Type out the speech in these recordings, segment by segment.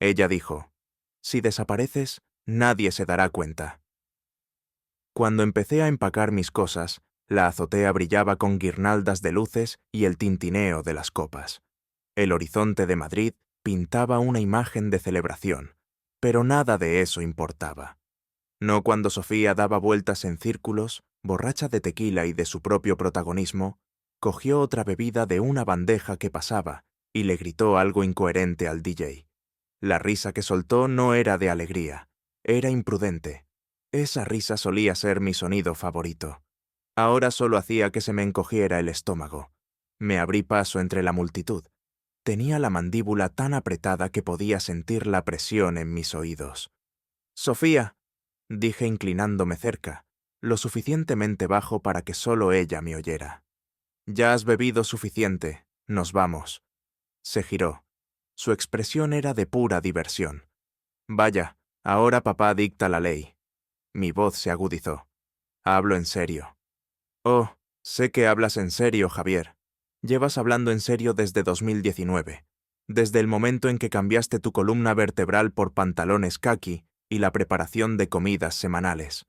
Ella dijo, «Si desapareces, nadie se dará cuenta». Cuando empecé a empacar mis cosas, la azotea brillaba con guirnaldas de luces y el tintineo de las copas. El horizonte de Madrid pintaba una imagen de celebración, pero nada de eso importaba. No cuando Sofía daba vueltas en círculos, borracha de tequila y de su propio protagonismo, cogió otra bebida de una bandeja que pasaba y le gritó algo incoherente al DJ. La risa que soltó no era de alegría, era imprudente. Esa risa solía ser mi sonido favorito. Ahora solo hacía que se me encogiera el estómago. Me abrí paso entre la multitud. Tenía la mandíbula tan apretada que podía sentir la presión en mis oídos. «Sofía», dije inclinándome cerca, lo suficientemente bajo para que solo ella me oyera. «Ya has bebido suficiente, nos vamos». Se giró. Su expresión era de pura diversión. «Vaya, ahora papá dicta la ley». Mi voz se agudizó. «Hablo en serio». «Oh, sé que hablas en serio, Javier. Llevas hablando en serio desde 2019, desde el momento en que cambiaste tu columna vertebral por pantalones caqui y la preparación de comidas semanales».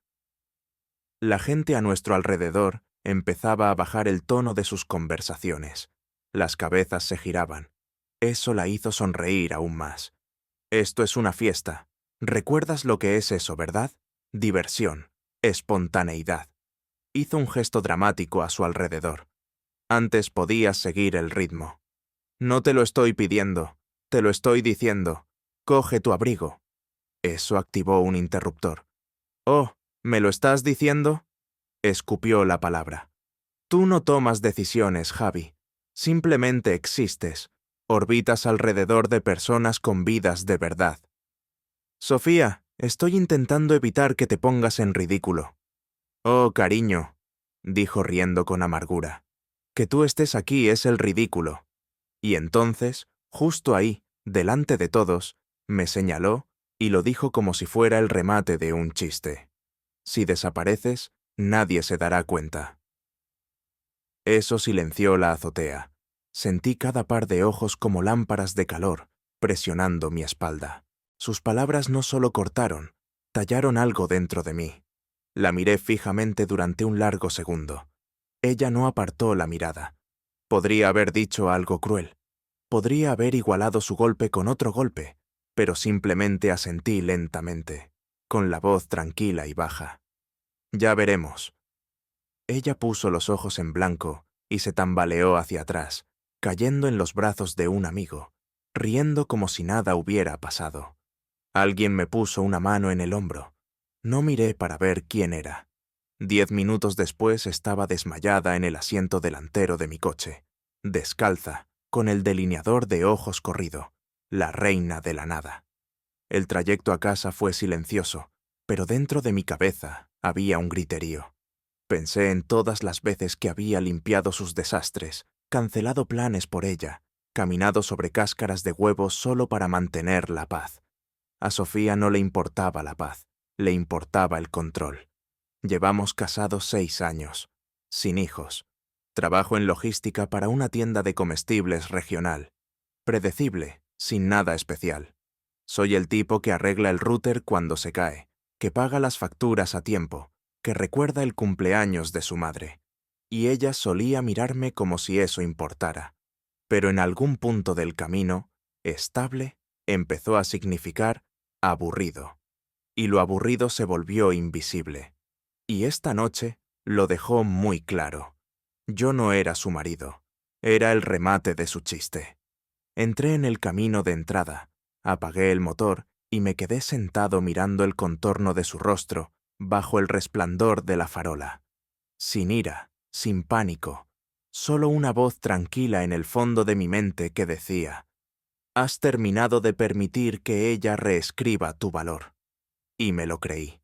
La gente a nuestro alrededor empezaba a bajar el tono de sus conversaciones. Las cabezas se giraban. Eso la hizo sonreír aún más. «Esto es una fiesta. ¿Recuerdas lo que es eso, verdad? Diversión, espontaneidad». Hizo un gesto dramático a su alrededor. «Antes podías seguir el ritmo». «No te lo estoy pidiendo, te lo estoy diciendo. Coge tu abrigo». Eso activó un interruptor. «Oh, ¿me lo estás diciendo?», escupió la palabra. «Tú no tomas decisiones, Javi. Simplemente existes. Orbitas alrededor de personas con vidas de verdad». «Sofía, estoy intentando evitar que te pongas en ridículo». «Oh, cariño», dijo riendo con amargura, «que tú estés aquí es el ridículo». Y entonces, justo ahí, delante de todos, me señaló y lo dijo como si fuera el remate de un chiste. «Si desapareces, nadie se dará cuenta». Eso silenció la azotea. Sentí cada par de ojos como lámparas de calor, presionando mi espalda. Sus palabras no solo cortaron, tallaron algo dentro de mí. La miré fijamente durante un largo segundo. Ella no apartó la mirada. Podría haber dicho algo cruel. Podría haber igualado su golpe con otro golpe, pero simplemente asentí lentamente, con la voz tranquila y baja. «Ya veremos». Ella puso los ojos en blanco y se tambaleó hacia atrás, cayendo en los brazos de un amigo, riendo como si nada hubiera pasado. Alguien me puso una mano en el hombro. No miré para ver quién era. 10 minutos después estaba desmayada en el asiento delantero de mi coche, descalza, con el delineador de ojos corrido, la reina de la nada. El trayecto a casa fue silencioso, pero dentro de mi cabeza había un griterío. Pensé en todas las veces que había limpiado sus desastres, cancelado planes por ella, caminado sobre cáscaras de huevos solo para mantener la paz. A Sofía no le importaba la paz, le importaba el control. Llevamos casados 6 años, sin hijos. Trabajo en logística para una tienda de comestibles regional. Predecible, sin nada especial. Soy el tipo que arregla el router cuando se cae, que paga las facturas a tiempo, que recuerda el cumpleaños de su madre. Y ella solía mirarme como si eso importara. Pero en algún punto del camino, estable empezó a significar aburrido. Y lo aburrido se volvió invisible. Y esta noche lo dejó muy claro. Yo no era su marido, era el remate de su chiste. Entré en el camino de entrada, apagué el motor y me quedé sentado mirando el contorno de su rostro bajo el resplandor de la farola. Sin ira, sin pánico, solo una voz tranquila en el fondo de mi mente que decía: «Has terminado de permitir que ella reescriba tu valor». Y me lo creí.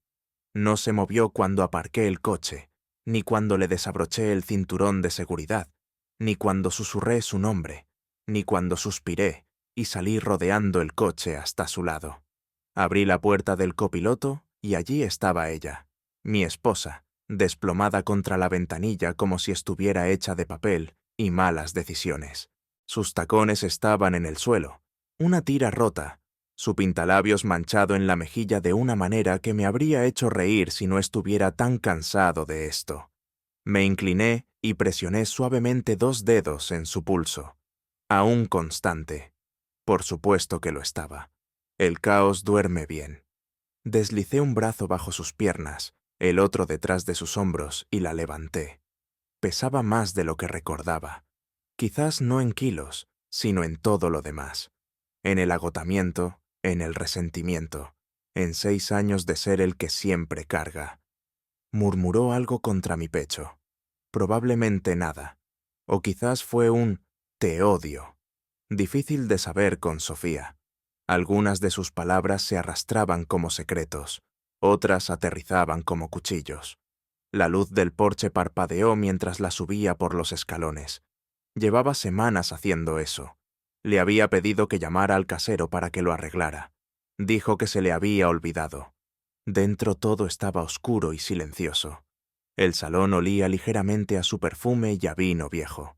No se movió cuando aparqué el coche, ni cuando le desabroché el cinturón de seguridad, ni cuando susurré su nombre, ni cuando suspiré y salí rodeando el coche hasta su lado. Abrí la puerta del copiloto y allí estaba ella, mi esposa, desplomada contra la ventanilla como si estuviera hecha de papel y malas decisiones. Sus tacones estaban en el suelo, una tira rota, su pintalabios manchado en la mejilla de una manera que me habría hecho reír si no estuviera tan cansado de esto. Me incliné y presioné suavemente 2 dedos en su pulso. Aún constante. Por supuesto que lo estaba. El caos duerme bien. Deslicé un brazo bajo sus piernas, el otro detrás de sus hombros y la levanté. Pesaba más de lo que recordaba. Quizás no en kilos, sino en todo lo demás. En el agotamiento, en el resentimiento, en 6 años de ser el que siempre carga. Murmuró algo contra mi pecho. Probablemente nada. O quizás fue un «te odio». Difícil de saber con Sofía. Algunas de sus palabras se arrastraban como secretos, otras aterrizaban como cuchillos. La luz del porche parpadeó mientras la subía por los escalones. Llevaba semanas haciendo eso. Le había pedido que llamara al casero para que lo arreglara. Dijo que se le había olvidado. Dentro todo estaba oscuro y silencioso. El salón olía ligeramente a su perfume y a vino viejo.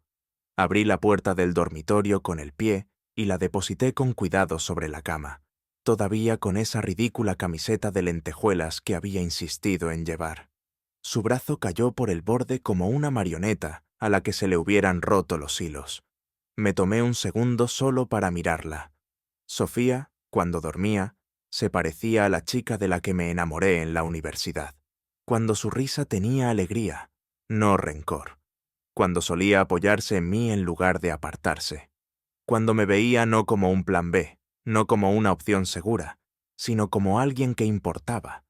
Abrí la puerta del dormitorio con el pie y la deposité con cuidado sobre la cama, todavía con esa ridícula camiseta de lentejuelas que había insistido en llevar. Su brazo cayó por el borde como una marioneta a la que se le hubieran roto los hilos. Me tomé un segundo solo para mirarla. Sofía, cuando dormía, se parecía a la chica de la que me enamoré en la universidad. Cuando su risa tenía alegría, no rencor. Cuando solía apoyarse en mí en lugar de apartarse. Cuando me veía no como un plan B, no como una opción segura, sino como alguien que importaba.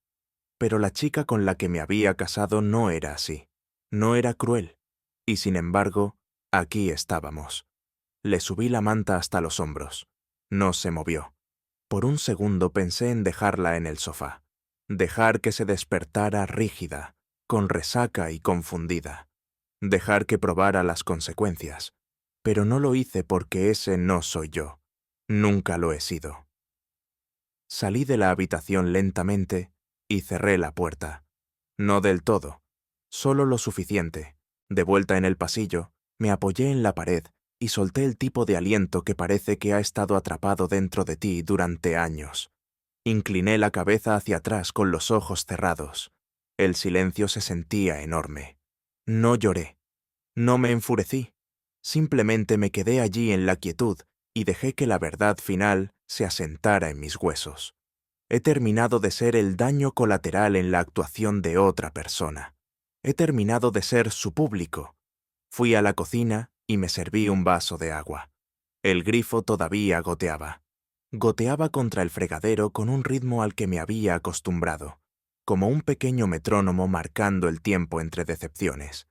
Pero la chica con la que me había casado no era así. No era cruel. Y sin embargo, aquí estábamos. Le subí la manta hasta los hombros. No se movió. Por un segundo pensé en dejarla en el sofá. Dejar que se despertara rígida, con resaca y confundida. Dejar que probara las consecuencias. Pero no lo hice porque ese no soy yo. Nunca lo he sido. Salí de la habitación lentamente y cerré la puerta. No del todo, solo lo suficiente. De vuelta en el pasillo, me apoyé en la pared y solté el tipo de aliento que parece que ha estado atrapado dentro de ti durante años. Incliné la cabeza hacia atrás con los ojos cerrados. El silencio se sentía enorme. No lloré. No me enfurecí. Simplemente me quedé allí en la quietud y dejé que la verdad final se asentara en mis huesos. He terminado de ser el daño colateral en la actuación de otra persona. He terminado de ser su público. Fui a la cocina y me serví un vaso de agua. El grifo todavía goteaba. Goteaba contra el fregadero con un ritmo al que me había acostumbrado, como un pequeño metrónomo marcando el tiempo entre decepciones.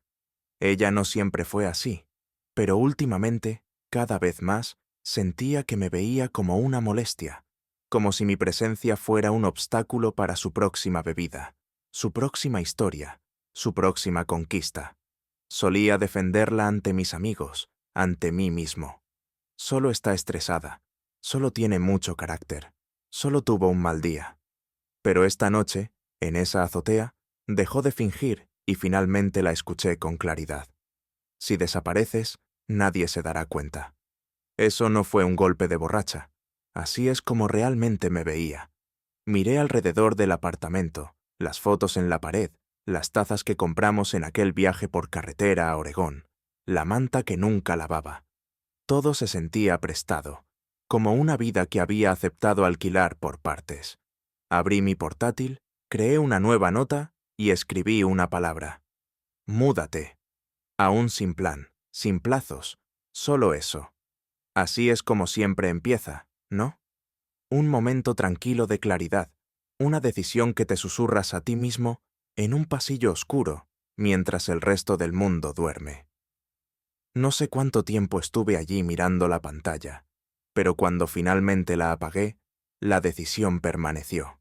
Ella no siempre fue así, pero últimamente, cada vez más, sentía que me veía como una molestia, como si mi presencia fuera un obstáculo para su próxima bebida, su próxima historia, su próxima conquista. Solía defenderla ante mis amigos, ante mí mismo. Solo está estresada, solo tiene mucho carácter, solo tuvo un mal día. Pero esta noche, en esa azotea, dejó de fingir y finalmente la escuché con claridad. Si desapareces, nadie se dará cuenta. Eso no fue un golpe de borracha. Así es como realmente me veía. Miré alrededor del apartamento, las fotos en la pared, las tazas que compramos en aquel viaje por carretera a Oregón, la manta que nunca lavaba. Todo se sentía prestado, como una vida que había aceptado alquilar por partes. Abrí mi portátil, creé una nueva nota y escribí una palabra. Múdate. Aún sin plan, sin plazos, solo eso. Así es como siempre empieza, ¿no? Un momento tranquilo de claridad, una decisión que te susurras a ti mismo en un pasillo oscuro mientras el resto del mundo duerme. No sé cuánto tiempo estuve allí mirando la pantalla, pero cuando finalmente la apagué, la decisión permaneció.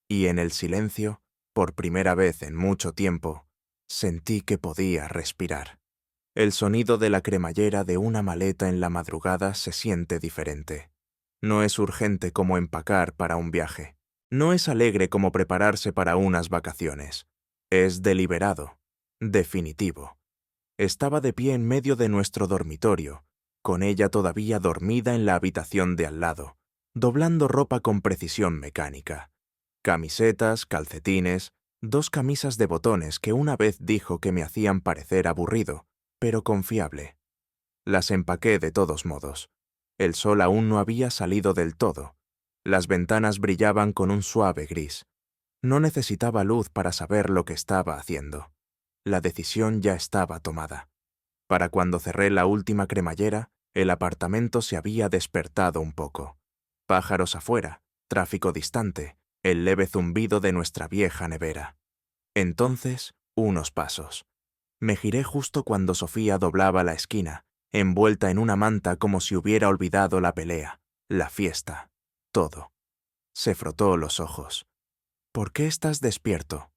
Y en el silencio, por primera vez en mucho tiempo, sentí que podía respirar. El sonido de la cremallera de una maleta en la madrugada se siente diferente. No es urgente como empacar para un viaje. No es alegre como prepararse para unas vacaciones. Es deliberado, definitivo. Estaba de pie en medio de nuestro dormitorio, con ella todavía dormida en la habitación de al lado, doblando ropa con precisión mecánica. Camisetas, calcetines, 2 camisas de botones que una vez dijo que me hacían parecer aburrido, pero confiable. Las empaqué de todos modos. El sol aún no había salido del todo. Las ventanas brillaban con un suave gris. No necesitaba luz para saber lo que estaba haciendo. La decisión ya estaba tomada. Para cuando cerré la última cremallera, el apartamento se había despertado un poco. Pájaros afuera, tráfico distante, el leve zumbido de nuestra vieja nevera. Entonces, unos pasos. Me giré justo cuando Sofía doblaba la esquina, envuelta en una manta como si hubiera olvidado la pelea, la fiesta, todo. Se frotó los ojos. ¿Por qué estás despierto?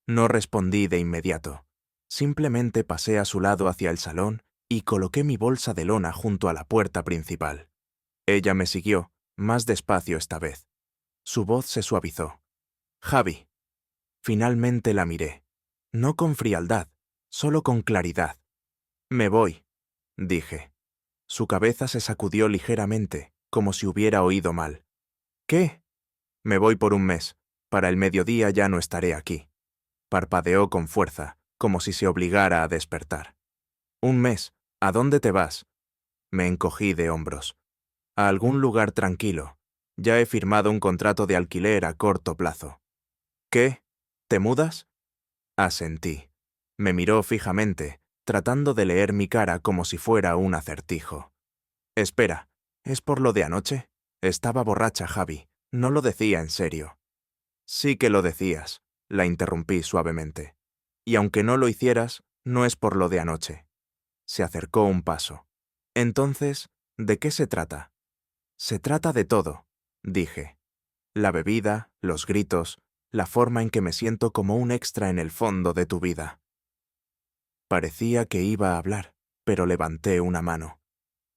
No respondí de inmediato. Simplemente pasé a su lado hacia el salón y coloqué mi bolsa de lona junto a la puerta principal. Ella me siguió, más despacio esta vez. Su voz se suavizó. Javi. Finalmente la miré. No con frialdad, solo con claridad. Me voy, dije. Su cabeza se sacudió ligeramente, como si hubiera oído mal. ¿Qué? Me voy por un mes. Para el mediodía ya no estaré aquí. Parpadeó con fuerza, como si se obligara a despertar. Un mes. ¿A dónde te vas? Me encogí de hombros. A algún lugar tranquilo. Ya he firmado un contrato de alquiler a corto plazo. ¿Qué? ¿Te mudas? Asentí. Me miró fijamente, tratando de leer mi cara como si fuera un acertijo. Espera, ¿es por lo de anoche? Estaba borracha, Javi. No lo decía en serio. Sí que lo decías, la interrumpí suavemente. Y aunque no lo hicieras, no es por lo de anoche. Se acercó un paso. Entonces, ¿de qué se trata? Se trata de todo, dije. La bebida, los gritos, la forma en que me siento como un extra en el fondo de tu vida. Parecía que iba a hablar, pero levanté una mano.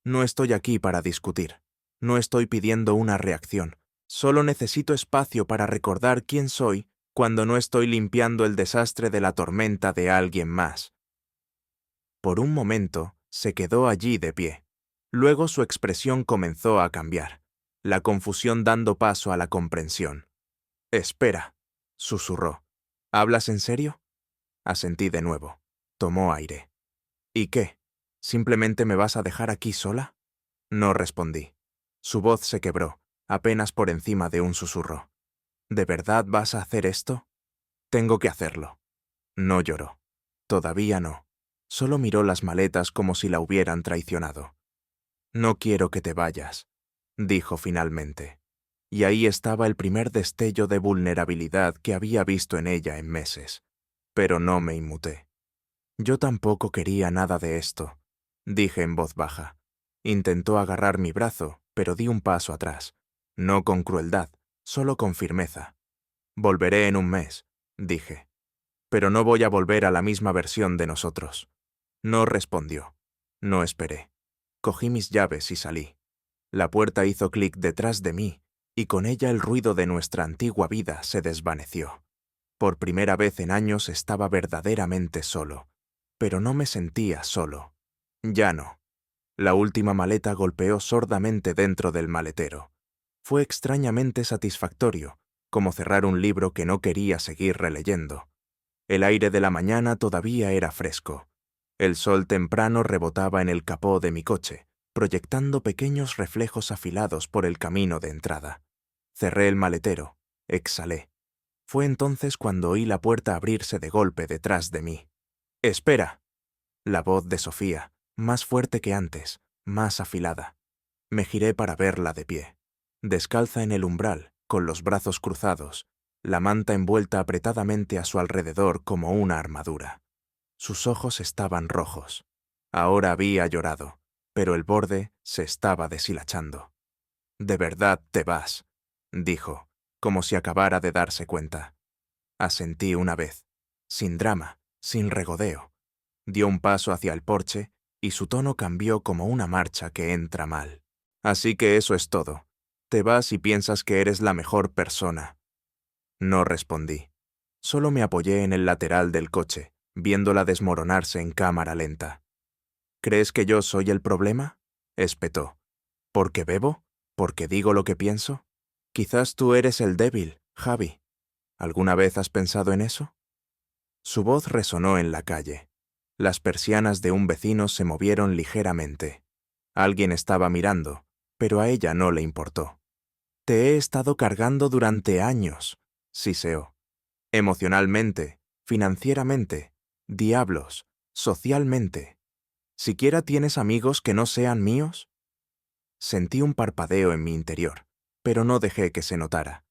No estoy aquí para discutir. No estoy pidiendo una reacción. Solo necesito espacio para recordar quién soy cuando no estoy limpiando el desastre de la tormenta de alguien más. Por un momento, se quedó allí de pie. Luego su expresión comenzó a cambiar, la confusión dando paso a la comprensión. Espera, susurró. ¿Hablas en serio? Asentí de nuevo. Tomó aire. ¿Y qué? ¿Simplemente me vas a dejar aquí sola? No respondí. Su voz se quebró, apenas por encima de un susurro. ¿De verdad vas a hacer esto? Tengo que hacerlo. No lloró. Todavía no. Solo miró las maletas como si la hubieran traicionado. No quiero que te vayas, dijo finalmente. Y ahí estaba el primer destello de vulnerabilidad que había visto en ella en meses. Pero no me inmuté. Yo tampoco quería nada de esto, dije en voz baja. Intentó agarrar mi brazo, pero di un paso atrás. No con crueldad, solo con firmeza. Volveré en un mes, dije. Pero no voy a volver a la misma versión de nosotros. No respondió. No esperé. Cogí mis llaves y salí. La puerta hizo clic detrás de mí, y con ella el ruido de nuestra antigua vida se desvaneció. Por primera vez en años estaba verdaderamente solo, pero no me sentía solo. Ya no. La última maleta golpeó sordamente dentro del maletero. Fue extrañamente satisfactorio, como cerrar un libro que no quería seguir releyendo. El aire de la mañana todavía era fresco. El sol temprano rebotaba en el capó de mi coche, proyectando pequeños reflejos afilados por el camino de entrada. Cerré el maletero, exhalé. Fue entonces cuando oí la puerta abrirse de golpe detrás de mí. ¡Espera! La voz de Sofía, más fuerte que antes, más afilada. Me giré para verla de pie, descalza en el umbral, con los brazos cruzados, la manta envuelta apretadamente a su alrededor como una armadura. Sus ojos estaban rojos. Ahora había llorado, pero el borde se estaba deshilachando. «¿De verdad te vas?», dijo, como si acabara de darse cuenta. Asentí una vez, sin drama, sin regodeo. Dio un paso hacia el porche y su tono cambió como una marcha que entra mal. «Así que eso es todo. Te vas y piensas que eres la mejor persona». No respondí. Solo me apoyé en el lateral del coche, viéndola desmoronarse en cámara lenta. «¿Crees que yo soy el problema?», espetó. «¿Porque bebo? ¿Porque digo lo que pienso? Quizás tú eres el débil, Javi. ¿Alguna vez has pensado en eso? Su voz resonó en la calle. Las persianas de un vecino se movieron ligeramente. Alguien estaba mirando, pero a ella no le importó. Te he estado cargando durante años, siseó. Emocionalmente, financieramente, diablos, socialmente. ¿Siquiera tienes amigos que no sean míos? Sentí un parpadeo en mi interior, pero no dejé que se notara.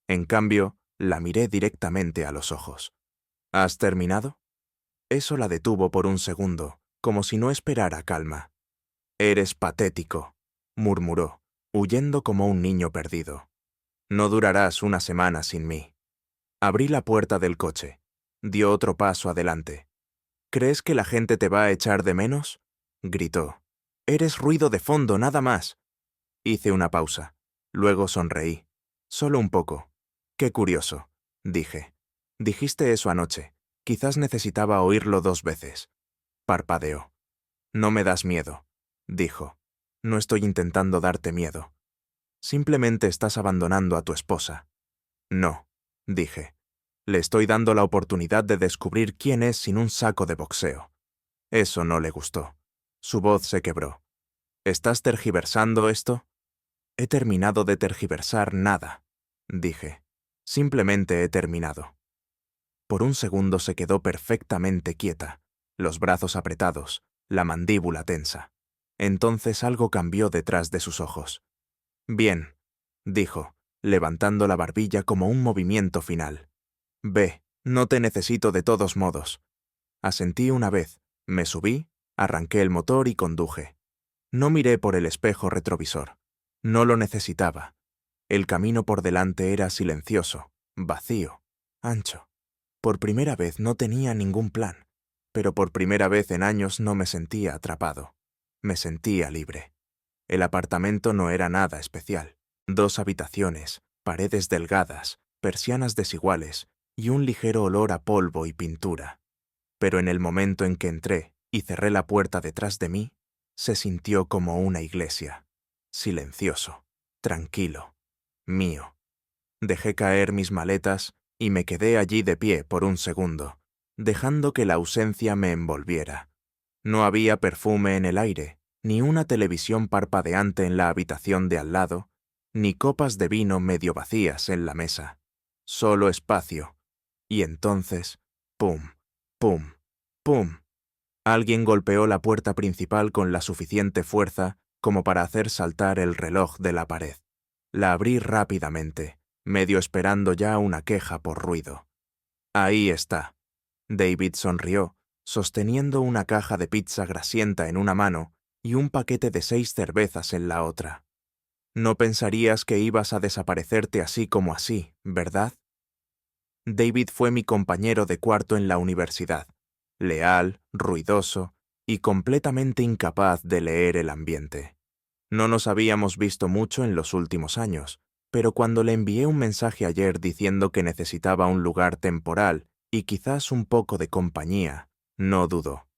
En cambio, la miré directamente a los ojos. ¿Has terminado? Eso la detuvo por un segundo, como si no esperara calma. Eres patético, murmuró, huyendo como un niño perdido. No durarás una semana sin mí. Abrí la puerta del coche. Dio otro paso adelante. ¿Crees que la gente te va a echar de menos? Gritó. Eres ruido de fondo, nada más. Hice una pausa. Luego sonreí. Solo un poco. Qué curioso, dije. Dijiste eso anoche. Quizás necesitaba oírlo 2 veces. Parpadeó. No me das miedo, dijo. No estoy intentando darte miedo. Simplemente estás abandonando a tu esposa. No, dije. Le estoy dando la oportunidad de descubrir quién es sin un saco de boxeo. Eso no le gustó. Su voz se quebró. ¿Estás tergiversando esto? He terminado de tergiversar nada, dije. Simplemente he terminado. Por un segundo se quedó perfectamente quieta, los brazos apretados, la mandíbula tensa. Entonces algo cambió detrás de sus ojos. Bien, dijo, levantando la barbilla como un movimiento final. Ve, no te necesito de todos modos. Asentí una vez, me subí, arranqué el motor y conduje. No miré por el espejo retrovisor. No lo necesitaba. El camino por delante era silencioso, vacío, ancho. Por primera vez no tenía ningún plan, pero por primera vez en años no me sentía atrapado. Me sentía libre. El apartamento no era nada especial. 2 habitaciones, paredes delgadas, persianas desiguales y un ligero olor a polvo y pintura. Pero en el momento en que entré y cerré la puerta detrás de mí, se sintió como una iglesia. Silencioso, tranquilo, mío. Dejé caer mis maletas y me quedé allí de pie por un segundo, dejando que la ausencia me envolviera. No había perfume en el aire, ni una televisión parpadeante en la habitación de al lado, ni copas de vino medio vacías en la mesa. Solo espacio. Y entonces, pum, pum, pum. Alguien golpeó la puerta principal con la suficiente fuerza como para hacer saltar el reloj de la pared. La abrí rápidamente, medio esperando ya una queja por ruido. Ahí está. David sonrió, sosteniendo una caja de pizza grasienta en una mano y un paquete de 6 cervezas en la otra. No pensarías que ibas a desaparecerte así como así, ¿verdad? David fue mi compañero de cuarto en la universidad, leal, ruidoso y completamente incapaz de leer el ambiente. No nos habíamos visto mucho en los últimos años, pero cuando le envié un mensaje ayer diciendo que necesitaba un lugar temporal y quizás un poco de compañía, no dudó.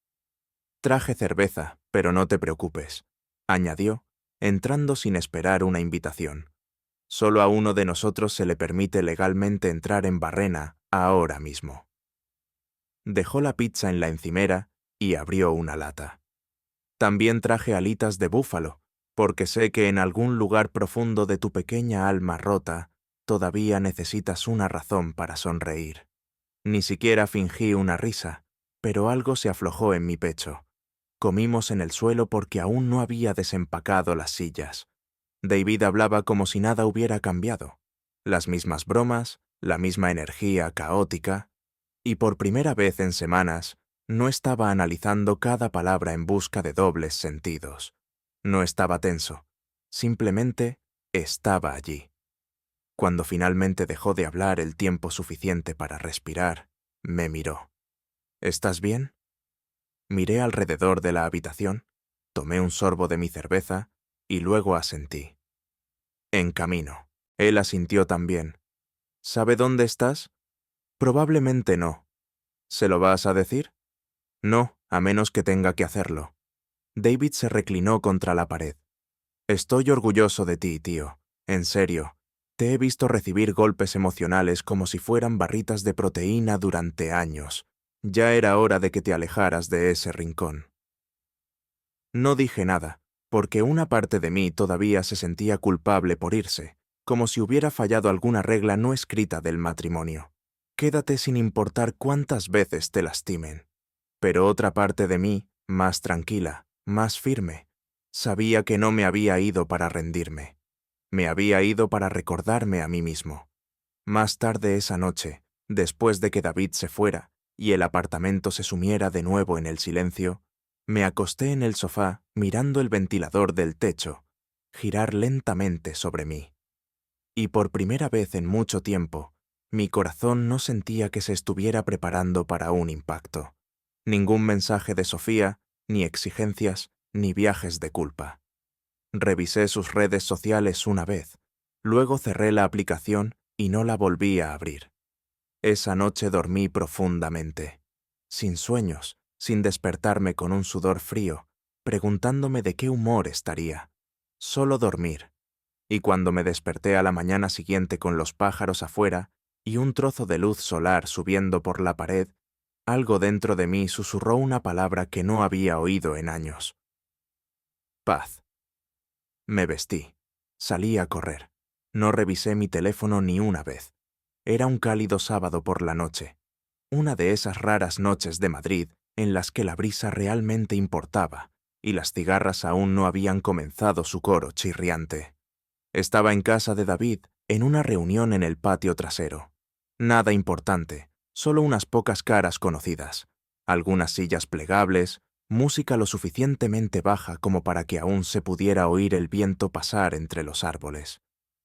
Traje cerveza, pero no te preocupes, añadió, entrando sin esperar una invitación. Solo a uno de nosotros se le permite legalmente entrar en Barrena ahora mismo. Dejó la pizza en la encimera y abrió una lata. También traje alitas de búfalo, porque sé que en algún lugar profundo de tu pequeña alma rota todavía necesitas una razón para sonreír. Ni siquiera fingí una risa, pero algo se aflojó en mi pecho. Comimos en el suelo porque aún no había desempacado las sillas. David hablaba como si nada hubiera cambiado. Las mismas bromas, la misma energía caótica, y por primera vez en semanas, no estaba analizando cada palabra en busca de dobles sentidos. No estaba tenso, simplemente estaba allí. Cuando finalmente dejó de hablar el tiempo suficiente para respirar, me miró. ¿Estás bien? Miré alrededor de la habitación, tomé un sorbo de mi cerveza y luego asentí. En camino. Él asintió también. ¿Sabe dónde estás? Probablemente no. ¿Se lo vas a decir? No, a menos que tenga que hacerlo. David se reclinó contra la pared. Estoy orgulloso de ti, tío. En serio. Te he visto recibir golpes emocionales como si fueran barritas de proteína durante años. Ya era hora de que te alejaras de ese rincón. No dije nada, porque una parte de mí todavía se sentía culpable por irse, como si hubiera fallado alguna regla no escrita del matrimonio. Quédate sin importar cuántas veces te lastimen. Pero otra parte de mí, más tranquila, más firme, sabía que no me había ido para rendirme. Me había ido para recordarme a mí mismo. Más tarde esa noche, después de que David se fuera y el apartamento se sumiera de nuevo en el silencio, me acosté en el sofá mirando el ventilador del techo girar lentamente sobre mí. Y por primera vez en mucho tiempo, mi corazón no sentía que se estuviera preparando para un impacto. Ningún mensaje de Sofía, ni exigencias, ni viajes de culpa. Revisé sus redes sociales una vez, luego cerré la aplicación y no la volví a abrir. Esa noche dormí profundamente, sin sueños, sin despertarme con un sudor frío, preguntándome de qué humor estaría. Solo dormir. Y cuando me desperté a la mañana siguiente con los pájaros afuera y un trozo de luz solar subiendo por la pared, algo dentro de mí susurró una palabra que no había oído en años. Paz. Me vestí. Salí a correr. No revisé mi teléfono ni una vez. Era un cálido sábado por la noche. Una de esas raras noches de Madrid en las que la brisa realmente importaba y las cigarras aún no habían comenzado su coro chirriante. Estaba en casa de David, en una reunión en el patio trasero. Nada importante, solo unas pocas caras conocidas, algunas sillas plegables, música lo suficientemente baja como para que aún se pudiera oír el viento pasar entre los árboles.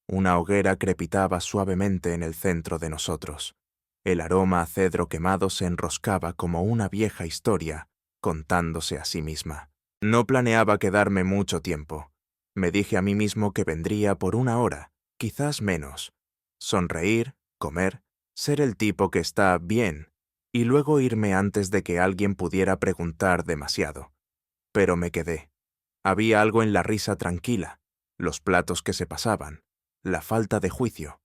Una hoguera crepitaba suavemente en el centro de nosotros. El aroma a cedro quemado se enroscaba como una vieja historia, contándose a sí misma. No planeaba quedarme mucho tiempo. Me dije a mí mismo que vendría por una hora, quizás menos. Sonreír, comer, ser el tipo que está bien, y luego irme antes de que alguien pudiera preguntar demasiado. Pero me quedé. Había algo en la risa tranquila, los platos que se pasaban, la falta de juicio.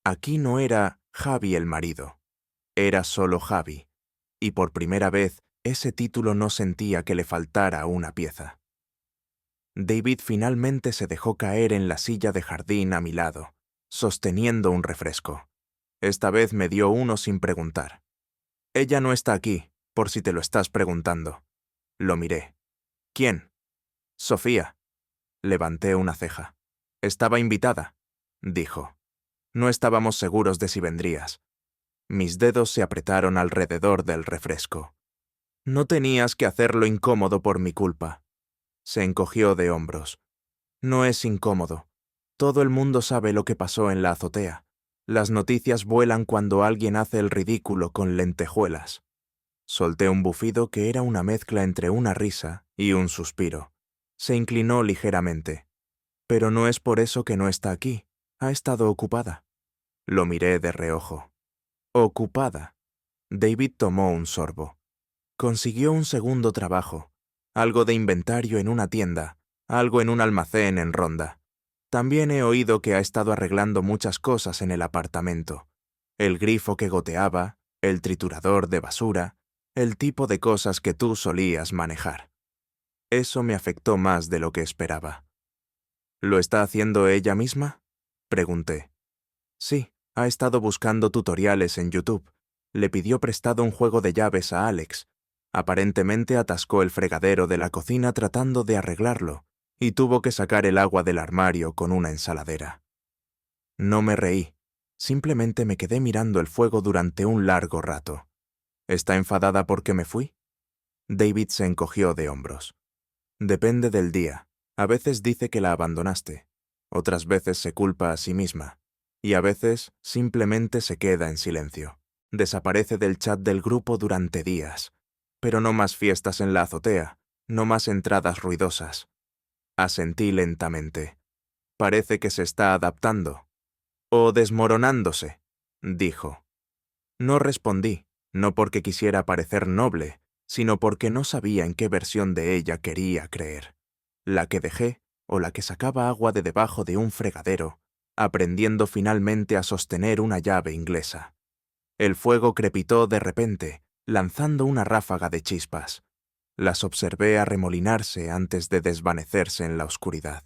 Aquí no era Javi el marido, era solo Javi, y por primera vez ese título no sentía que le faltara una pieza. David finalmente se dejó caer en la silla de jardín a mi lado, sosteniendo un refresco. Esta vez me dio uno sin preguntar. Ella no está aquí, por si te lo estás preguntando. Lo miré. ¿Quién? Sofía. Levanté una ceja. Estaba invitada, dijo. No estábamos seguros de si vendrías. Mis dedos se apretaron alrededor del refresco. No tenías que hacerlo incómodo por mi culpa. Se encogió de hombros. No es incómodo. Todo el mundo sabe lo que pasó en la azotea. Las noticias vuelan cuando alguien hace el ridículo con lentejuelas. Solté un bufido que era una mezcla entre una risa y un suspiro. Se inclinó ligeramente. Pero no es por eso que no está aquí. Ha estado ocupada. Lo miré de reojo. Ocupada. David tomó un sorbo. Consiguió un segundo trabajo. Algo de inventario en una tienda, algo en un almacén en Ronda. También he oído que ha estado arreglando muchas cosas en el apartamento. El grifo que goteaba, el triturador de basura, el tipo de cosas que tú solías manejar. Eso me afectó más de lo que esperaba. ¿Lo está haciendo ella misma? Pregunté. Sí, ha estado buscando tutoriales en YouTube. Le pidió prestado un juego de llaves a Alex. Aparentemente atascó el fregadero de la cocina tratando de arreglarlo y tuvo que sacar el agua del armario con una ensaladera. No me reí, simplemente me quedé mirando el fuego durante un largo rato. ¿Está enfadada porque me fui? David se encogió de hombros. Depende del día. A veces dice que la abandonaste. Otras veces se culpa a sí misma. Y a veces simplemente se queda en silencio. Desaparece del chat del grupo durante días. Pero no más fiestas en la azotea, no más entradas ruidosas. Asentí lentamente. Parece que se está adaptando. O desmoronándose, dijo. No respondí, no porque quisiera parecer noble, sino porque no sabía en qué versión de ella quería creer. La que dejé o la que sacaba agua de debajo de un fregadero, aprendiendo finalmente a sostener una llave inglesa. El fuego crepitó de repente, lanzando una ráfaga de chispas. Las observé arremolinarse antes de desvanecerse en la oscuridad.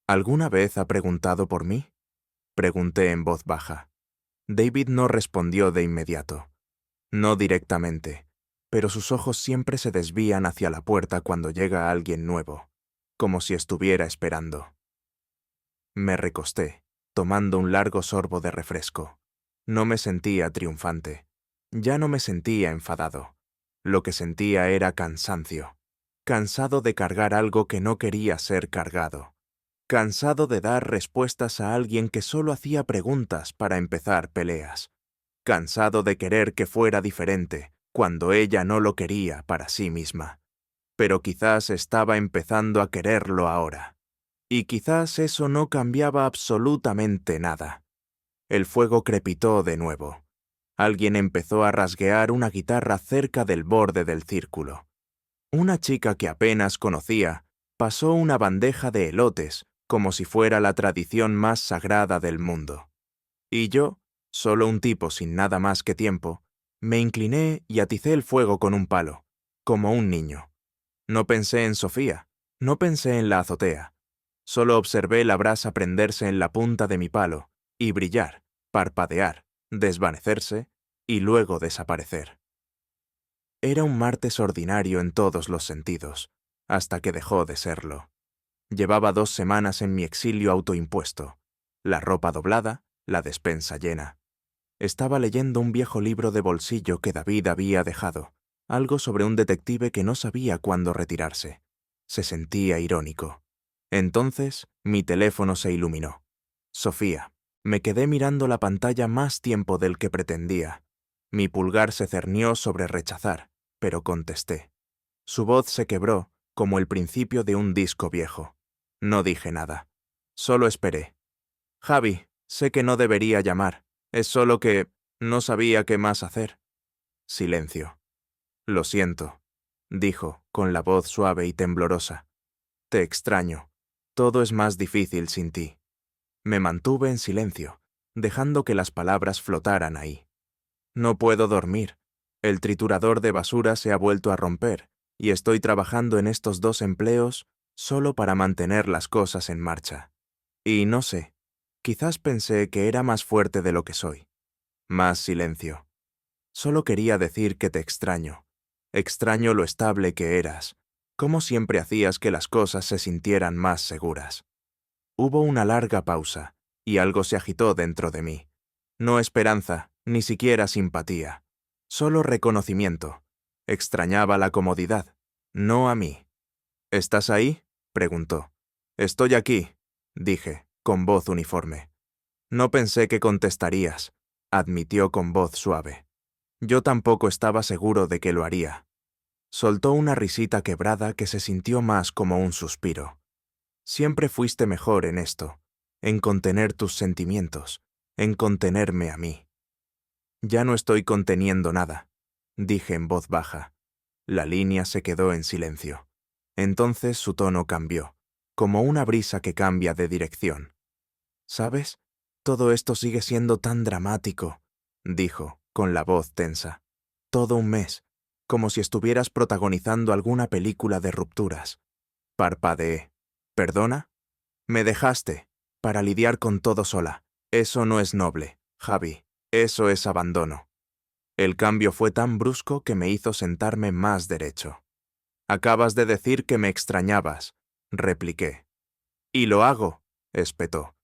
¿Alguna vez ha preguntado por mí? Pregunté en voz baja. David no respondió de inmediato. No directamente, pero sus ojos siempre se desvían hacia la puerta cuando llega alguien nuevo, como si estuviera esperando. Me recosté, tomando un largo sorbo de refresco. No me sentía triunfante. Ya no me sentía enfadado. Lo que sentía era cansancio. Cansado de cargar algo que no quería ser cargado. Cansado de dar respuestas a alguien que solo hacía preguntas para empezar peleas. Cansado de querer que fuera diferente, cuando ella no lo quería para sí misma. Pero quizás estaba empezando a quererlo ahora. Y quizás eso no cambiaba absolutamente nada. El fuego crepitó de nuevo. Alguien empezó a rasguear una guitarra cerca del borde del círculo. Una chica que apenas conocía pasó una bandeja de elotes como si fuera la tradición más sagrada del mundo. Y yo, solo un tipo sin nada más que tiempo, me incliné y aticé el fuego con un palo, como un niño. No pensé en Sofía, no pensé en la azotea. Solo observé la brasa prenderse en la punta de mi palo y brillar, parpadear, desvanecerse y luego desaparecer. Era un martes ordinario en todos los sentidos, hasta que dejó de serlo. Llevaba 2 semanas en mi exilio autoimpuesto, la ropa doblada, la despensa llena. Estaba leyendo un viejo libro de bolsillo que David había dejado, algo sobre un detective que no sabía cuándo retirarse. Se sentía irónico. Entonces, mi teléfono se iluminó. Sofía. Me quedé mirando la pantalla más tiempo del que pretendía. Mi pulgar se cernió sobre rechazar, pero contesté. Su voz se quebró, como el principio de un disco viejo. No dije nada. Solo esperé. Javi, sé que no debería llamar. Es solo que no sabía qué más hacer. Silencio. Lo siento, dijo, con la voz suave y temblorosa. Te extraño. Todo es más difícil sin ti. Me mantuve en silencio, dejando que las palabras flotaran ahí. No puedo dormir. El triturador de basura se ha vuelto a romper, y estoy trabajando en estos 2 empleos solo para mantener las cosas en marcha. Y no sé, quizás pensé que era más fuerte de lo que soy. Más silencio. Solo quería decir que te extraño. Extraño lo estable que eras, cómo siempre hacías que las cosas se sintieran más seguras. Hubo una larga pausa, y algo se agitó dentro de mí. No esperanza, ni siquiera simpatía. Solo reconocimiento. Extrañaba la comodidad, no a mí. ¿Estás ahí?, preguntó. Estoy aquí, dije, con voz uniforme. No pensé que contestarías, admitió con voz suave. Yo tampoco estaba seguro de que lo haría. Soltó una risita quebrada que se sintió más como un suspiro. Siempre fuiste mejor en esto, en contener tus sentimientos, en contenerme a mí. Ya no estoy conteniendo nada, dije en voz baja. La línea se quedó en silencio. Entonces su tono cambió, como una brisa que cambia de dirección. ¿Sabes? Todo esto sigue siendo tan dramático, dijo, con la voz tensa. Todo un mes, como si estuvieras protagonizando alguna película de rupturas. Parpadeé. ¿Perdona? Me dejaste, para lidiar con todo sola. Eso no es noble, Javi. Eso es abandono. El cambio fue tan brusco que me hizo sentarme más derecho. Acabas de decir que me extrañabas, repliqué. Y lo hago, espetó.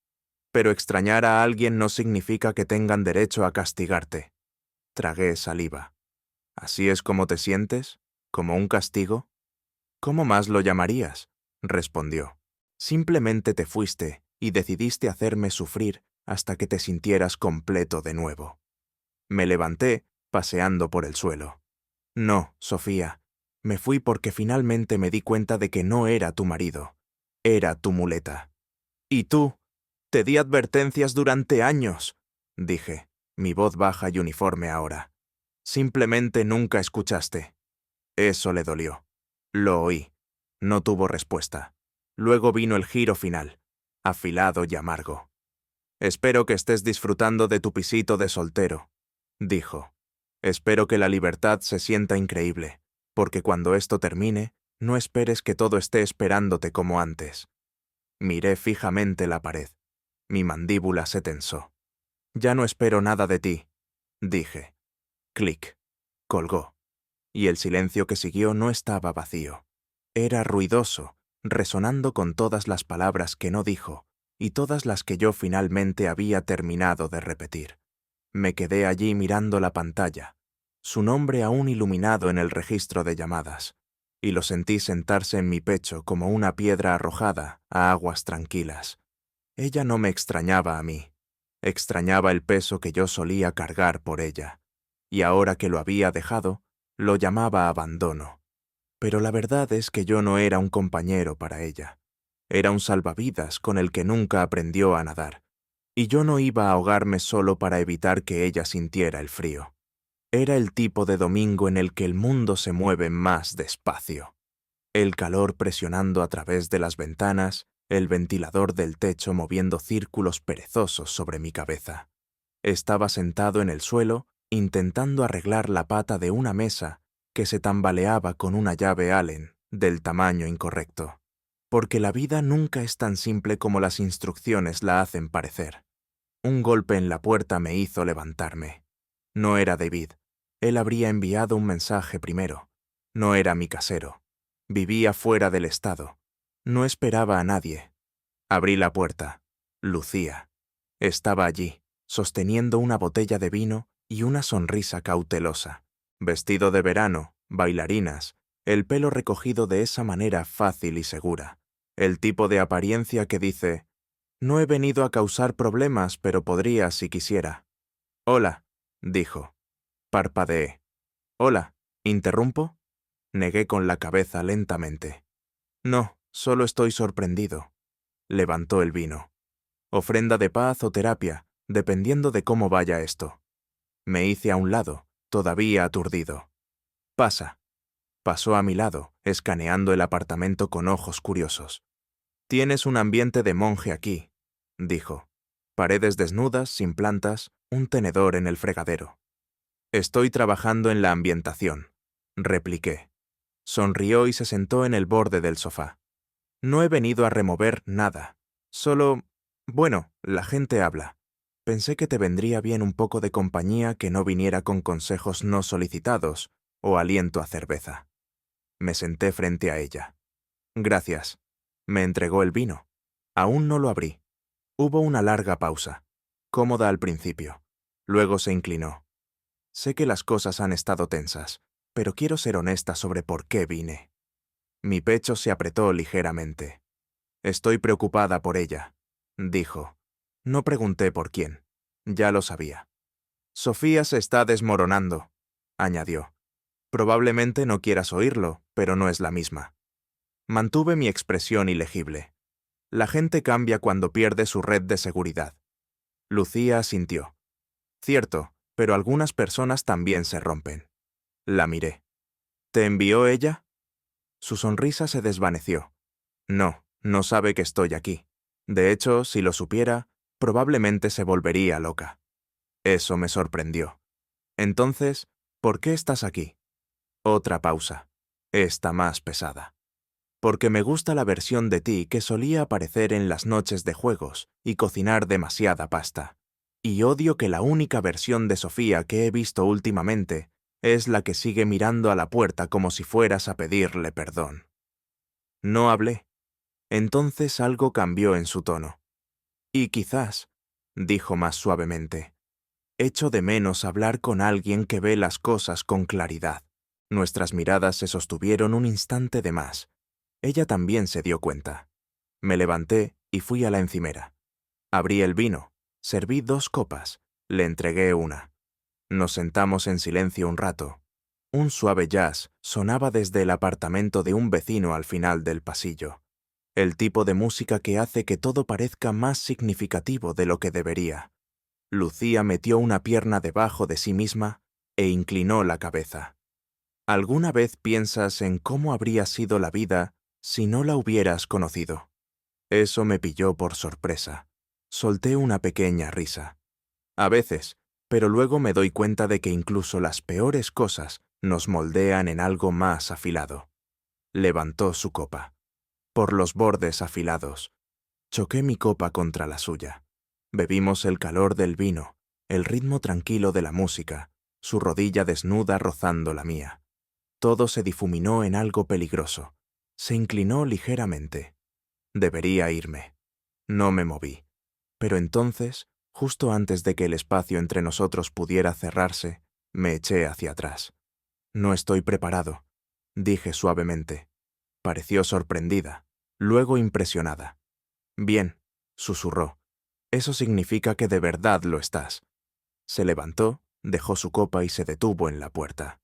Pero extrañar a alguien no significa que tengan derecho a castigarte. Tragué saliva. ¿Así es como te sientes? ¿Como un castigo? ¿Cómo más lo llamarías?, respondió. Simplemente te fuiste y decidiste hacerme sufrir hasta que te sintieras completo de nuevo. Me levanté, paseando por el suelo. No, Sofía, me fui porque finalmente me di cuenta de que no era tu marido. Era tu muleta. ¿Y tú? Te di advertencias durante años, dije, mi voz baja y uniforme ahora. Simplemente nunca escuchaste. Eso le dolió. Lo oí. No tuvo respuesta. Luego vino el giro final, afilado y amargo. «Espero que estés disfrutando de tu pisito de soltero», dijo. «Espero que la libertad se sienta increíble, porque cuando esto termine, no esperes que todo esté esperándote como antes». Miré fijamente la pared. Mi mandíbula se tensó. «Ya no espero nada de ti», dije. Clic. Colgó. Y el silencio que siguió no estaba vacío. Era ruidoso, resonando con todas las palabras que no dijo y todas las que yo finalmente había terminado de repetir. Me quedé allí mirando la pantalla, su nombre aún iluminado en el registro de llamadas, y lo sentí sentarse en mi pecho como una piedra arrojada a aguas tranquilas. Ella no me extrañaba a mí, extrañaba el peso que yo solía cargar por ella, y ahora que lo había dejado, lo llamaba abandono. Pero la verdad es que yo no era un compañero para ella. Era un salvavidas con el que nunca aprendió a nadar, y yo no iba a ahogarme solo para evitar que ella sintiera el frío. Era el tipo de domingo en el que el mundo se mueve más despacio. El calor presionando a través de las ventanas, el ventilador del techo moviendo círculos perezosos sobre mi cabeza. Estaba sentado en el suelo, intentando arreglar la pata de una mesa que se tambaleaba con una llave Allen del tamaño incorrecto. Porque la vida nunca es tan simple como las instrucciones la hacen parecer. Un golpe en la puerta me hizo levantarme. No era David. Él habría enviado un mensaje primero. No era mi casero. Vivía fuera del estado. No esperaba a nadie. Abrí la puerta. Lucía. Estaba allí, sosteniendo una botella de vino y una sonrisa cautelosa. Vestido de verano, bailarinas, el pelo recogido de esa manera fácil y segura. El tipo de apariencia que dice, «No he venido a causar problemas, pero podría si quisiera». «Hola», dijo. Parpadeé. «Hola, ¿interrumpo?» Negué con la cabeza lentamente. «No, solo estoy sorprendido». Levantó el vino. «Ofrenda de paz o terapia, dependiendo de cómo vaya esto». Me hice a un lado, todavía aturdido. «Pasa». Pasó a mi lado, escaneando el apartamento con ojos curiosos. «Tienes un ambiente de monje aquí», dijo. «Paredes desnudas, sin plantas, un tenedor en el fregadero». «Estoy trabajando en la ambientación», repliqué. Sonrió y se sentó en el borde del sofá. «No he venido a remover nada. Solo... Bueno, la gente habla. Pensé que te vendría bien un poco de compañía que no viniera con consejos no solicitados o aliento a cerveza». Me senté frente a ella. «Gracias». Me entregó el vino. Aún no lo abrí. Hubo una larga pausa, cómoda al principio. Luego se inclinó. «Sé que las cosas han estado tensas, pero quiero ser honesta sobre por qué vine». Mi pecho se apretó ligeramente. «Estoy preocupada por ella», dijo. No pregunté por quién. Ya lo sabía. «Sofía se está desmoronando», añadió. «Probablemente no quieras oírlo, pero no es la misma». Mantuve mi expresión ilegible. La gente cambia cuando pierde su red de seguridad. Lucía asintió. «Cierto, pero algunas personas también se rompen». La miré. «¿Te envió ella?» Su sonrisa se desvaneció. «No, no sabe que estoy aquí. De hecho, si lo supiera, probablemente se volvería loca». Eso me sorprendió. «Entonces, ¿por qué estás aquí?» Otra pausa. Esta más pesada. «Porque me gusta la versión de ti que solía aparecer en las noches de juegos y cocinar demasiada pasta. Y odio que la única versión de Sofía que he visto últimamente es la que sigue mirando a la puerta como si fueras a pedirle perdón». No hablé. Entonces algo cambió en su tono. «Y quizás», dijo más suavemente, «echo de menos hablar con alguien que ve las cosas con claridad». Nuestras miradas se sostuvieron un instante de más. Ella también se dio cuenta. Me levanté y fui a la encimera. Abrí el vino, serví 2 copas, le entregué una. Nos sentamos en silencio un rato. Un suave jazz sonaba desde el apartamento de un vecino al final del pasillo. El tipo de música que hace que todo parezca más significativo de lo que debería. Lucía metió una pierna debajo de sí misma e inclinó la cabeza. ¿Alguna vez piensas en cómo habría sido la vida si no la hubieras conocido? Eso me pilló por sorpresa. Solté una pequeña risa. A veces, pero luego me doy cuenta de que incluso las peores cosas nos moldean en algo más afilado. Levantó su copa. Por los bordes afilados. Choqué mi copa contra la suya. Bebimos el calor del vino, el ritmo tranquilo de la música, su rodilla desnuda rozando la mía. Todo se difuminó en algo peligroso. Se inclinó ligeramente. Debería irme. No me moví. Pero entonces, justo antes de que el espacio entre nosotros pudiera cerrarse, me eché hacia atrás. No estoy preparado, dije suavemente. Pareció sorprendida, luego impresionada. Bien, susurró. Eso significa que de verdad lo estás. Se levantó, dejó su copa y se detuvo en la puerta.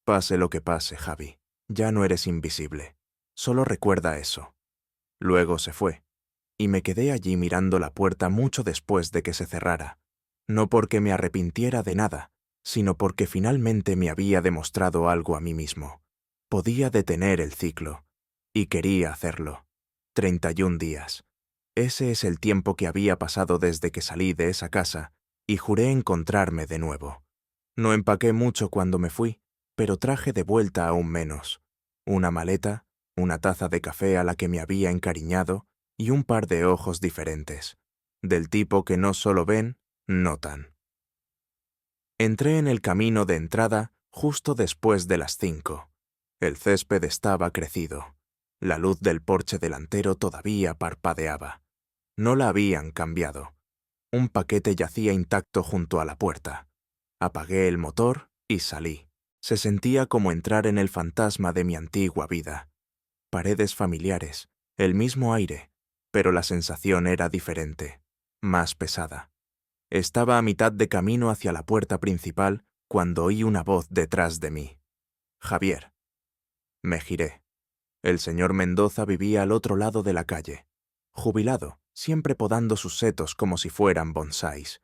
Pase lo que pase, Javi, ya no eres invisible. Solo recuerda eso. Luego se fue, y me quedé allí mirando la puerta mucho después de que se cerrara, no porque me arrepintiera de nada, sino porque finalmente me había demostrado algo a mí mismo. Podía detener el ciclo, y quería hacerlo. 31 días. Ese es el tiempo que había pasado desde que salí de esa casa, y juré encontrarme de nuevo. No empaqué mucho cuando me fui, pero traje de vuelta aún menos. Una maleta, una taza de café a la que me había encariñado y un par de ojos diferentes, del tipo que no solo ven, notan. Entré en el camino de entrada justo después de las 5. El césped estaba crecido. La luz del porche delantero todavía parpadeaba. No la habían cambiado. Un paquete yacía intacto junto a la puerta. Apagué el motor y salí. Se sentía como entrar en el fantasma de mi antigua vida. Paredes familiares, el mismo aire, pero la sensación era diferente, más pesada. Estaba a mitad de camino hacia la puerta principal cuando oí una voz detrás de mí. Javier. Me giré. El señor Mendoza vivía al otro lado de la calle. Jubilado, siempre podando sus setos como si fueran bonsáis.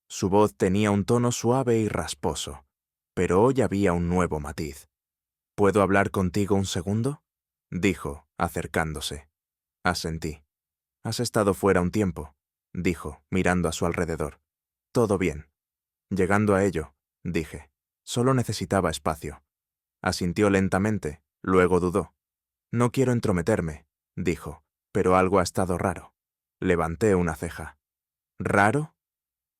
Su voz tenía un tono suave y rasposo, pero hoy había un nuevo matiz. ¿Puedo hablar contigo un segundo?, dijo, acercándose. Asentí. Has estado fuera un tiempo, dijo, mirando a su alrededor. Todo bien. Llegando a ello, dije. Solo necesitaba espacio. Asintió lentamente, luego dudó. No quiero entrometerme, dijo, pero algo ha estado raro. Levanté una ceja. ¿Raro?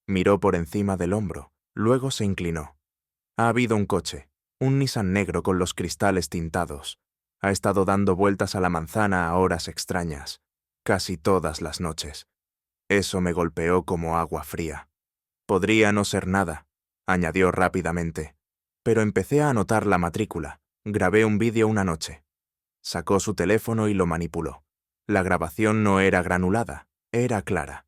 Miró por encima del hombro, luego se inclinó. Ha habido un coche, un Nissan negro con los cristales tintados. Ha estado dando vueltas a la manzana a horas extrañas, casi todas las noches. Eso me golpeó como agua fría. Podría no ser nada, añadió rápidamente, pero empecé a anotar la matrícula. Grabé un vídeo una noche. Sacó su teléfono y lo manipuló. La grabación no era granulada, era clara.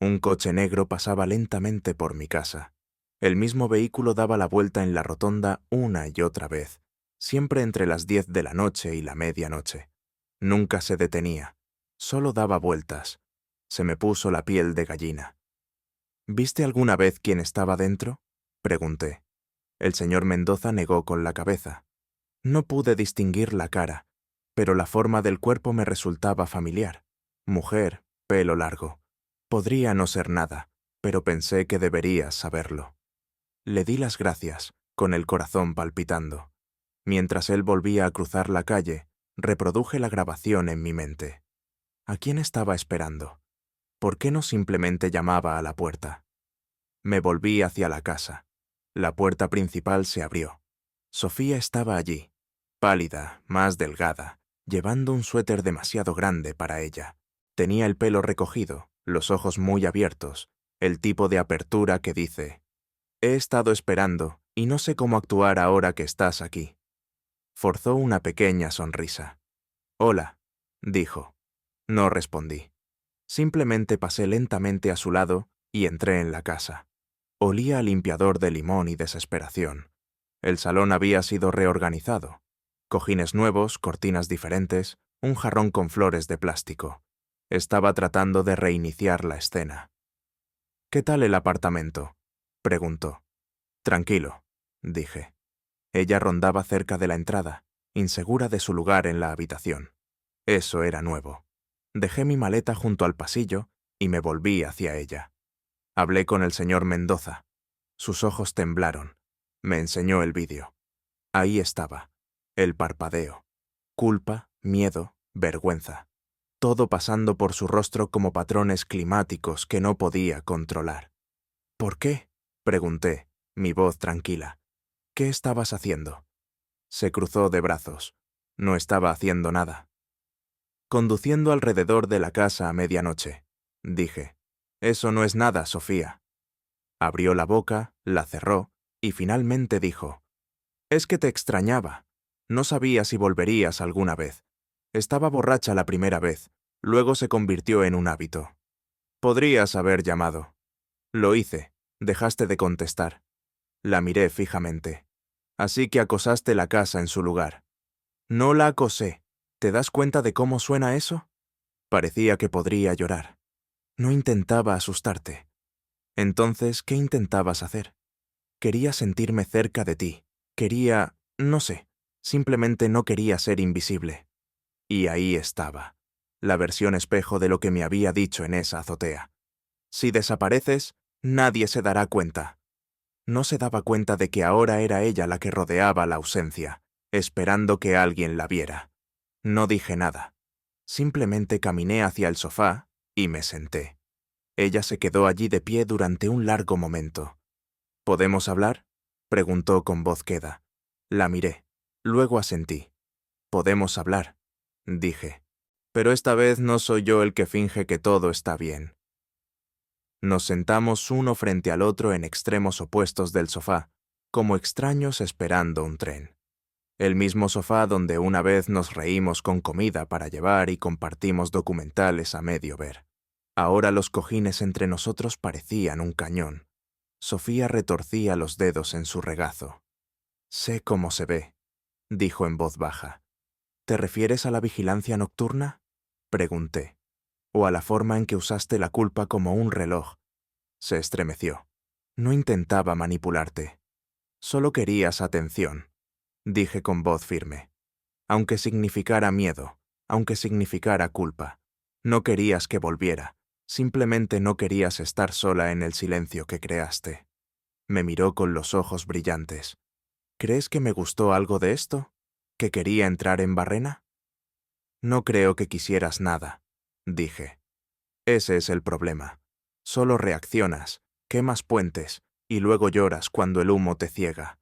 Un coche negro pasaba lentamente por mi casa. El mismo vehículo daba la vuelta en la rotonda una y otra vez, siempre entre las 10 de la noche y la medianoche. Nunca se detenía, solo daba vueltas. Se me puso la piel de gallina. ¿Viste alguna vez quién estaba dentro?, pregunté. El señor Mendoza negó con la cabeza. No pude distinguir la cara, pero la forma del cuerpo me resultaba familiar. Mujer, pelo largo. Podría no ser nada, pero pensé que deberías saberlo. Le di las gracias, con el corazón palpitando. Mientras él volvía a cruzar la calle, reproduje la grabación en mi mente. ¿A quién estaba esperando? ¿Por qué no simplemente llamaba a la puerta? Me volví hacia la casa. La puerta principal se abrió. Sofía estaba allí, pálida, más delgada, llevando un suéter demasiado grande para ella. Tenía el pelo recogido, los ojos muy abiertos, el tipo de apertura que dice: «He estado esperando y no sé cómo actuar ahora que estás aquí». Forzó una pequeña sonrisa. «Hola», dijo. No respondí. Simplemente pasé lentamente a su lado y entré en la casa. Olía a limpiador de limón y desesperación. El salón había sido reorganizado. Cojines nuevos, cortinas diferentes, un jarrón con flores de plástico. Estaba tratando de reiniciar la escena. «¿Qué tal el apartamento?», preguntó. «Tranquilo», dije. Ella rondaba cerca de la entrada, insegura de su lugar en la habitación. Eso era nuevo. Dejé mi maleta junto al pasillo y me volví hacia ella. Hablé con el señor Mendoza. Sus ojos temblaron. Me enseñó el vídeo. Ahí estaba. El parpadeo. Culpa, miedo, vergüenza. Todo pasando por su rostro como patrones climáticos que no podía controlar. ¿Por qué?, pregunté, mi voz tranquila. ¿Qué estabas haciendo? Se cruzó de brazos. No estaba haciendo nada. Conduciendo alrededor de la casa a medianoche. Dije, eso no es nada, Sofía. Abrió la boca, la cerró y finalmente dijo, es que te extrañaba. No sabía si volverías alguna vez. Estaba borracha la primera vez, luego se convirtió en un hábito. Podrías haber llamado. Lo hice, dejaste de contestar. La miré fijamente. Así que acosaste la casa en su lugar. No la acosé. ¿Te das cuenta de cómo suena eso? Parecía que podría llorar. No intentaba asustarte. Entonces, ¿qué intentabas hacer? Quería sentirme cerca de ti. Quería, no sé, simplemente no quería ser invisible. Y ahí estaba, la versión espejo de lo que me había dicho en esa azotea. Si desapareces, nadie se dará cuenta. No se daba cuenta de que ahora era ella la que rodeaba la ausencia, esperando que alguien la viera. No dije nada. Simplemente caminé hacia el sofá y me senté. Ella se quedó allí de pie durante un largo momento. ¿Podemos hablar?, preguntó con voz queda. La miré. Luego asentí. «Podemos hablar», dije. «Pero esta vez no soy yo el que finge que todo está bien». Nos sentamos uno frente al otro en extremos opuestos del sofá, como extraños esperando un tren. El mismo sofá donde una vez nos reímos con comida para llevar y compartimos documentales a medio ver. Ahora los cojines entre nosotros parecían un cañón. Sofía retorcía los dedos en su regazo. «Sé cómo se ve», dijo en voz baja. «¿Te refieres a la vigilancia nocturna?», pregunté. «¿O a la forma en que usaste la culpa como un reloj?». Se estremeció. «No intentaba manipularte. Solo querías atención», dije con voz firme. «Aunque significara miedo, aunque significara culpa. No querías que volviera. Simplemente no querías estar sola en el silencio que creaste». Me miró con los ojos brillantes. «¿Crees que me gustó algo de esto? ¿Que quería entrar en Barrena?». «No creo que quisieras nada», dije. «Ese es el problema. Solo reaccionas, quemas puentes y luego lloras cuando el humo te ciega».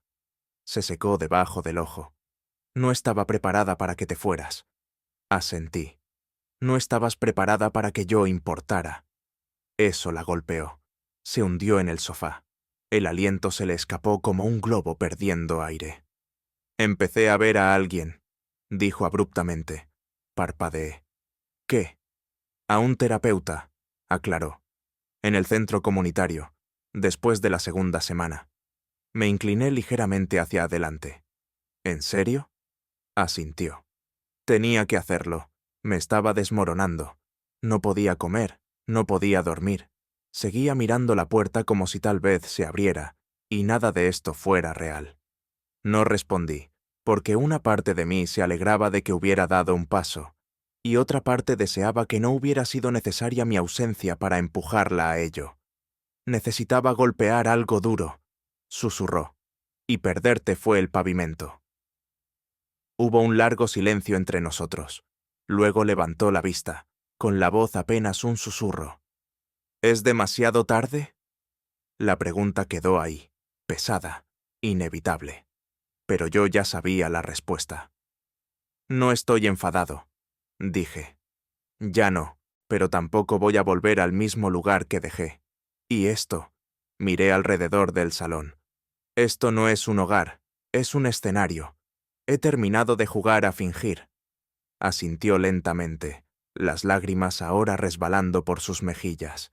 Se secó debajo del ojo. «No estaba preparada para que te fueras». Asentí. «No estabas preparada para que yo importara». Eso la golpeó. Se hundió en el sofá. El aliento se le escapó como un globo perdiendo aire. «Empecé a ver a alguien», dijo abruptamente. Parpadeé. «¿Qué?». «A un terapeuta», aclaró. «En el centro comunitario, después de la segunda semana». Me incliné ligeramente hacia adelante. «¿En serio?». Asintió. Tenía que hacerlo. Me estaba desmoronando. No podía comer, no podía dormir. Seguía mirando la puerta como si tal vez se abriera, y nada de esto fuera real. No respondí, porque una parte de mí se alegraba de que hubiera dado un paso, y otra parte deseaba que no hubiera sido necesaria mi ausencia para empujarla a ello. «Necesitaba golpear algo duro», susurró, «y perderte fue el pavimento». Hubo un largo silencio entre nosotros. Luego levantó la vista, con la voz apenas un susurro. «¿Es demasiado tarde?». La pregunta quedó ahí, pesada, inevitable. Pero yo ya sabía la respuesta. «No estoy enfadado», dije. «Ya no, pero tampoco voy a volver al mismo lugar que dejé. Y esto», miré alrededor del salón. «Esto no es un hogar, es un escenario. He terminado de jugar a fingir». Asintió lentamente, las lágrimas ahora resbalando por sus mejillas.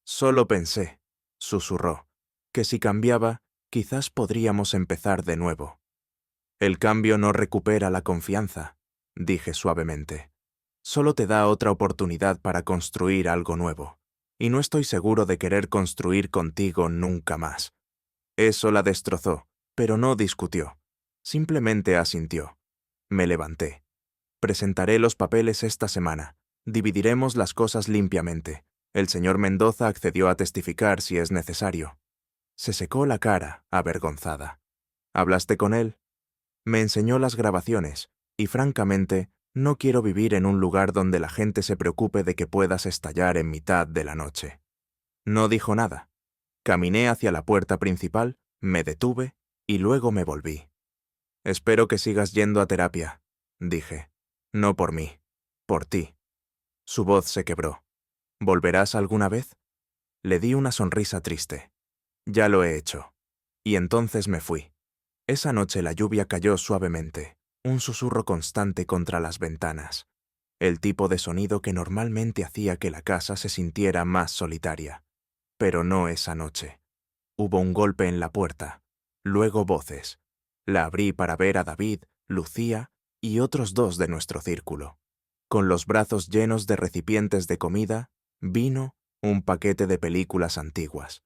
«Solo pensé», susurró, «que si cambiaba, quizás podríamos empezar de nuevo». «El cambio no recupera la confianza», dije suavemente. «Solo te da otra oportunidad para construir algo nuevo. Y no estoy seguro de querer construir contigo nunca más». Eso la destrozó, pero no discutió. Simplemente asintió. Me levanté. «Presentaré los papeles esta semana. Dividiremos las cosas limpiamente. El señor Mendoza accedió a testificar si es necesario. Se secó la cara, avergonzada. ¿Hablaste con él? Me enseñó las grabaciones, y francamente, no quiero vivir en un lugar donde la gente se preocupe de que puedas estallar en mitad de la noche. No dijo nada. Caminé hacia la puerta principal, me detuve y luego me volví. Espero que sigas yendo a terapia, dije. No por mí, por ti. Su voz se quebró. ¿Volverás alguna vez? Le di una sonrisa triste. Ya lo he hecho. Y entonces me fui. Esa noche la lluvia cayó suavemente, un susurro constante contra las ventanas, el tipo de sonido que normalmente hacía que la casa se sintiera más solitaria. Pero no esa noche. Hubo un golpe en la puerta, luego voces. La abrí para ver a David, Lucía y otros dos de nuestro círculo, con los brazos llenos de recipientes de comida, vino, un paquete de películas antiguas.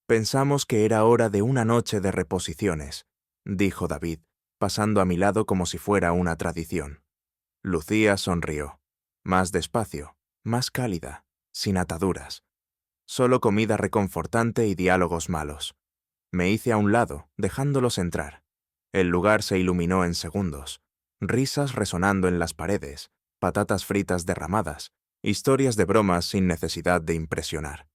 Pensamos que era hora de una noche de reposiciones, dijo David, pasando a mi lado como si fuera una tradición. Lucía sonrió, más despacio, más cálida, sin ataduras. Solo comida reconfortante y diálogos malos. Me hice a un lado, dejándolos entrar. El lugar se iluminó en segundos. Risas resonando en las paredes, patatas fritas derramadas, historias de bromas sin necesidad de impresionar.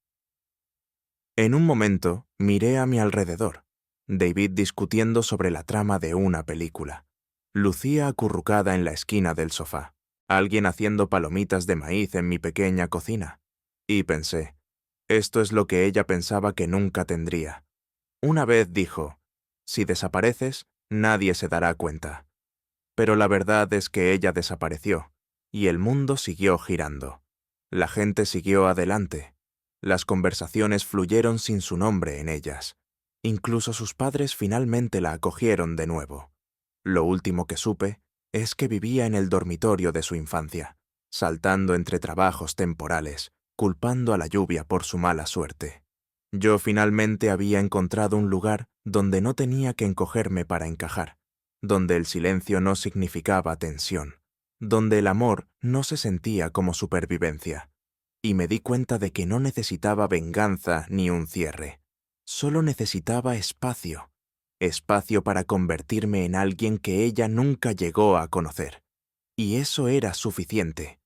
En un momento, miré a mi alrededor. David discutiendo sobre la trama de una película. Lucía acurrucada en la esquina del sofá. Alguien haciendo palomitas de maíz en mi pequeña cocina. Y pensé, esto es lo que ella pensaba que nunca tendría. Una vez dijo, si desapareces, nadie se dará cuenta. Pero la verdad es que ella desapareció, y el mundo siguió girando. La gente siguió adelante. Las conversaciones fluyeron sin su nombre en ellas. Incluso sus padres finalmente la acogieron de nuevo. Lo último que supe es que vivía en el dormitorio de su infancia, saltando entre trabajos temporales, culpando a la lluvia por su mala suerte. Yo finalmente había encontrado un lugar donde no tenía que encogerme para encajar, donde el silencio no significaba tensión, donde el amor no se sentía como supervivencia. Y me di cuenta de que no necesitaba venganza ni un cierre. Solo necesitaba espacio. Espacio para convertirme en alguien que ella nunca llegó a conocer. Y eso era suficiente.